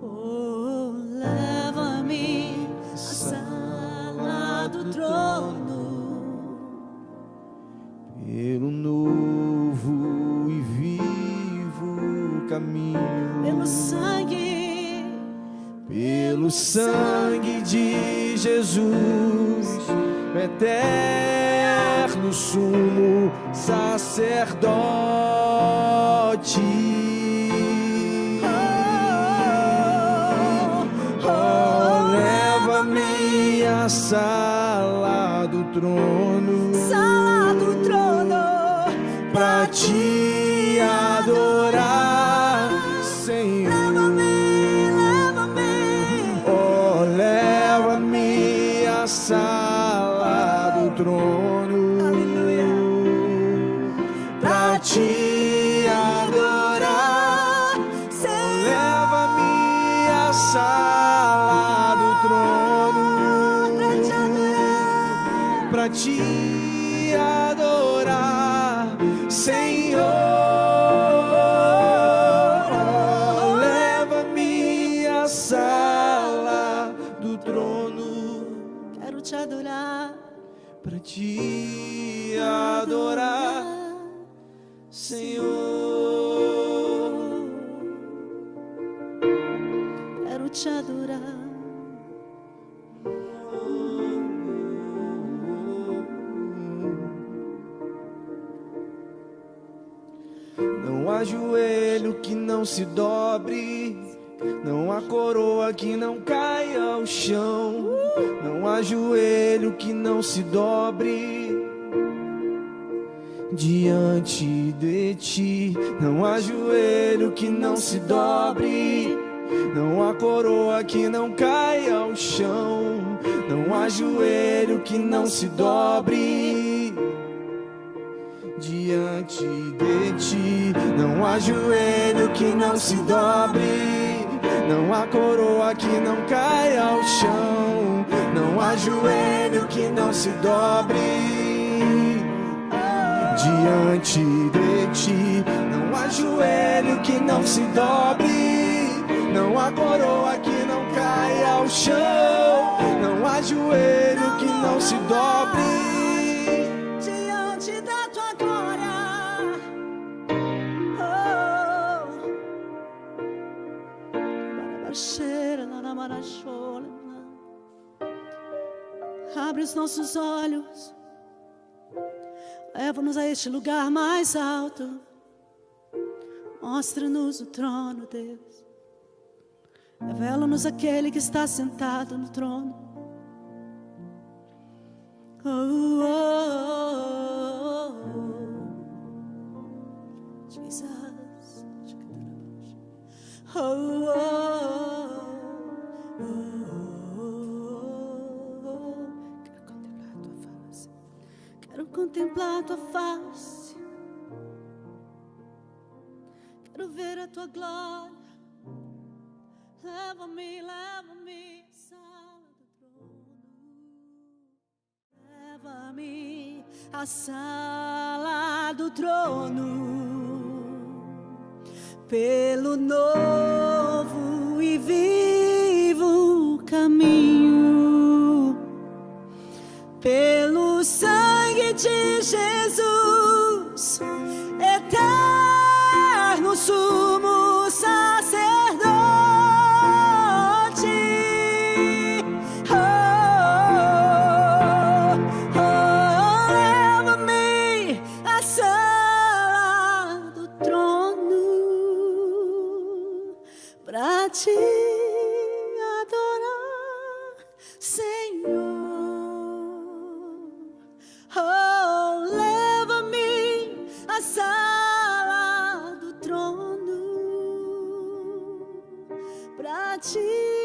Oh, leva-me à sala do trono, pelo novo e vivo caminho, pelo sangue de Jesus, o eterno sumo sacerdote. Oh, leva-me à sala do trono, pra te adorar, Senhor. Oh, leva-me à sala do trono, pra te adorar, Senhor. Leva-me à sala do trono, pra te adorar, Senhor. Leva-me à sala do trono, quero te adorar, pra te adorar, Senhor. Quero te adorar. Não há joelho que não se dobre, não há coroa que não caia ao chão. Não há joelho que não se dobre diante de ti. Não há joelho que não se dobre, não há coroa que não caia ao chão. Não há joelho que não se dobre diante de ti. Não há joelho que não se dobre, não há coroa que não caia ao chão. Não há joelho que não se dobre diante de ti. Não há joelho que não se dobre, não há coroa que não caia ao chão. Não há joelho que não se dobre diante da tua glória. Abre os nossos olhos, leva-nos a este lugar mais alto. Mostra-nos o trono, Deus. Revela-nos aquele que está sentado no trono. Oh, oh, oh, oh. Jesus. Oh, oh, oh, oh. Quero contemplar a tua face. Quero ver a tua glória. Leva-me, leva-me, sala do trono. Leva-me à sala do trono, pelo novo e vivo caminho, pelo sangue de Jesus, eterno sumo sacerdote. Leva-me à sala do trono, pra ti Senhor. Oh, leva-me à sala do trono pra ti